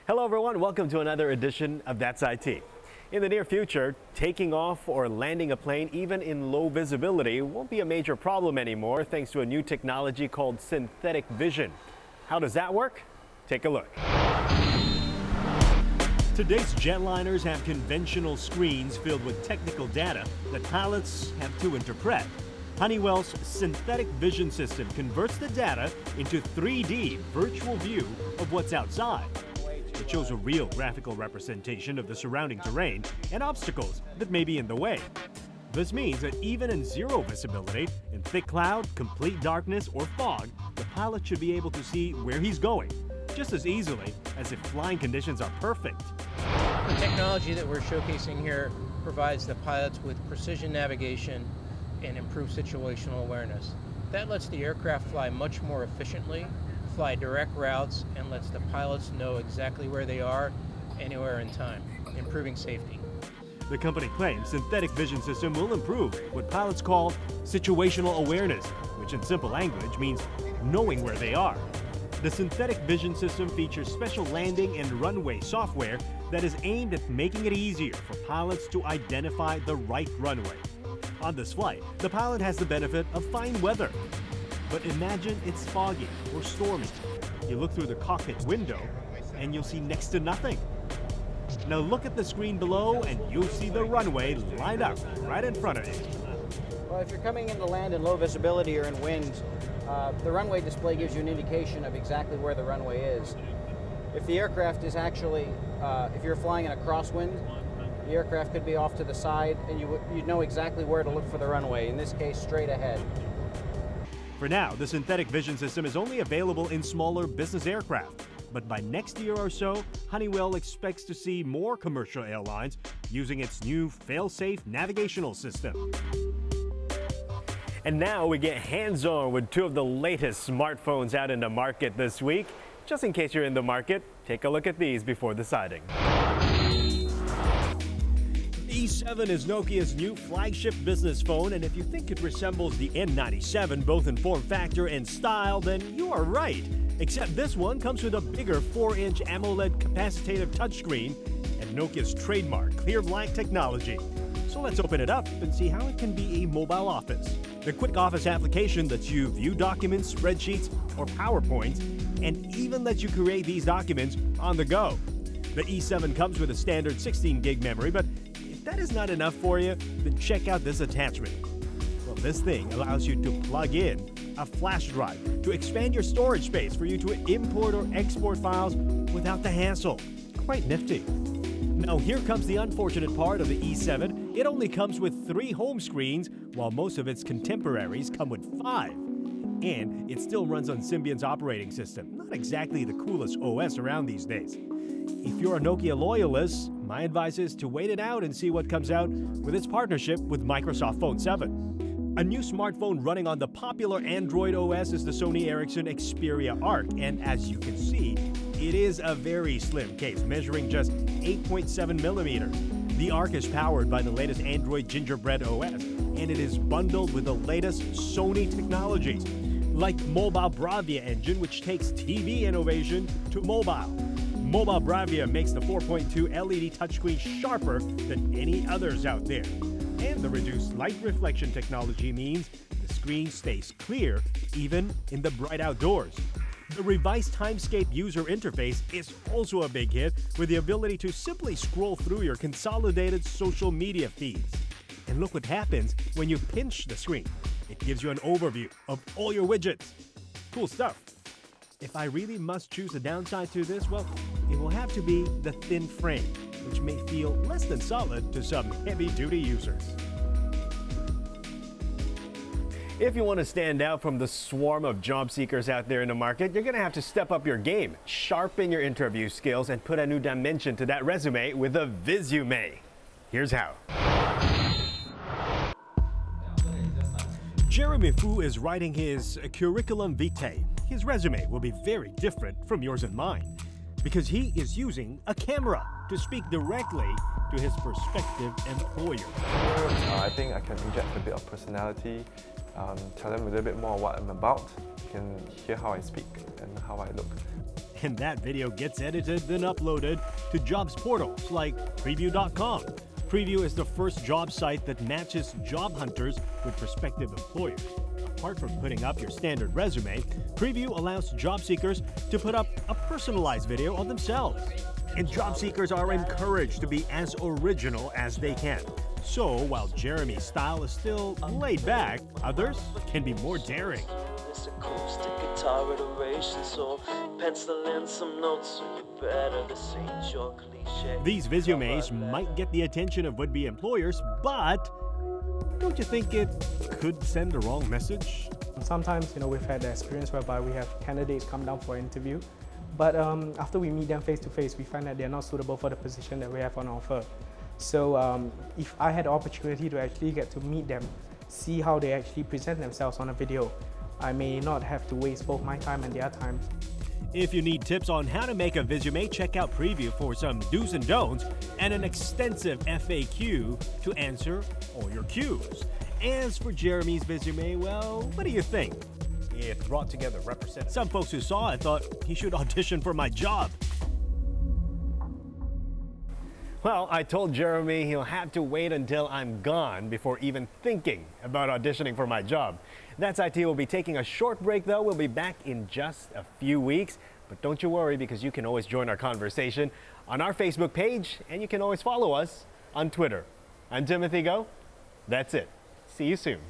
Hello everyone, welcome to another edition of That's IT. In the near future, taking off or landing a plane even in low visibility won't be a major problem anymore thanks to a new technology called synthetic vision. How does that work? Take a look. Today's jetliners have conventional screens filled with technical data that pilots have to interpret. Honeywell's synthetic vision system converts the data into 3D virtual view of what's outside. It shows a real graphical representation of the surrounding terrain and obstacles that may be in the way. This means that even in zero visibility, in thick cloud, complete darkness, or fog, the pilot should be able to see where he's going just as easily as if flying conditions are perfect. The technology that we're showcasing here provides the pilots with precision navigation and improved situational awareness. That lets the aircraft fly much more efficiently, fly direct routes, and lets the pilots know exactly where they are anywhere in time, improving safety. The company claims synthetic vision system will improve what pilots call situational awareness, which in simple language means knowing where they are. The synthetic vision system features special landing and runway software that is aimed at making it easier for pilots to identify the right runway. On this flight, the pilot has the benefit of fine weather. But imagine it's foggy or stormy. You look through the cockpit window and you'll see next to nothing. Now look at the screen below and you'll see the runway lined up right in front of you. Well, if you're coming in to land in low visibility or in wind, the runway display gives you an indication of exactly where the runway is. If the aircraft is actually, if you're flying in a crosswind, the aircraft could be off to the side and you'd know exactly where to look for the runway, in this case straight ahead. For now, the synthetic vision system is only available in smaller business aircraft. But by next year or so, Honeywell expects to see more commercial airlines using its new fail-safe navigational system. And now we get hands-on with two of the latest smartphones out in the market this week. Just in case you're in the market, take a look at these before deciding. E7 is Nokia's new flagship business phone, and if you think it resembles the N97 both in form factor and style, then you are right. Except this one comes with a bigger 4-inch AMOLED capacitive touchscreen and Nokia's trademark clear black technology. So let's open it up and see how it can be a mobile office. The Quick Office application lets you view documents, spreadsheets, or PowerPoints, and even lets you create these documents on the go. The E7 comes with a standard 16 gig memory, but if that is not enough for you, then check out this attachment. Well, this thing allows you to plug in a flash drive to expand your storage space for you to import or export files without the hassle. Quite nifty. Now here comes the unfortunate part of the E7. It only comes with 3 home screens, while most of its contemporaries come with 5. And it still runs on Symbian's operating system. Not exactly the coolest OS around these days. If you're a Nokia loyalist, my advice is to wait it out and see what comes out with its partnership with Microsoft Phone 7. A new smartphone running on the popular Android OS is the Sony Ericsson Xperia Arc, and as you can see, it is a very slim case, measuring just 8.7 millimeters. The Arc is powered by the latest Android Gingerbread OS, and it is bundled with the latest Sony technologies, like Mobile Bravia engine, which takes TV innovation to mobile. Mobile Bravia makes the 4.2 LED touchscreen sharper than any others out there. And the reduced light reflection technology means the screen stays clear even in the bright outdoors. The revised Timescape user interface is also a big hit, with the ability to simply scroll through your consolidated social media feeds. And look what happens when you pinch the screen. It gives you an overview of all your widgets. Cool stuff. If I really must choose a downside to this, well, it will have to be the thin frame, which may feel less than solid to some heavy-duty users. If you want to stand out from the swarm of job seekers out there in the market, you're going to have to step up your game, sharpen your interview skills, and put a new dimension to that resume with a Visume. Here's how. Jeremy Fu is writing his curriculum vitae. His resume will be very different from yours and mine, because he is using a camera to speak directly to his prospective employer. I think I can inject a bit of personality, tell them a little bit more what I'm about. You can hear how I speak and how I look. And that video gets edited, then uploaded to jobs portals like Preview.com. Preview is the first job site that matches job hunters with prospective employers. Apart from putting up your standard resume, Preview allows job seekers to put up a personalized video of themselves. And job seekers are encouraged to be as original as they can. So while Jeremy's style is still laid back, others can be more daring. This acoustic guitar iteration, so pencil in some notes, so you better, this ain't your cliche. These resumes might get the attention of would-be employers, but don't you think it could send the wrong message? Sometimes, we've had the experience whereby we have candidates come down for an interview, but after we meet them face to face, we find that they're not suitable for the position that we have on offer. So if I had the opportunity to actually get to meet them, see how they actually present themselves on a video, I may not have to waste both my time and their time. If you need tips on how to make a resume, check out Preview for some do's and don'ts and an extensive FAQ to answer all your Q's. As for Jeremy's resume, well, what do you think? It brought together representatives. Some folks who saw it thought he should audition for my job. Well, I told Jeremy he'll have to wait until I'm gone before even thinking about auditioning for my job. That's IT. We'll be taking a short break, though. We'll be back in just a few weeks. But don't you worry, because you can always join our conversation on our Facebook page, and you can always follow us on Twitter. I'm Timothy Go. That's it. See you soon.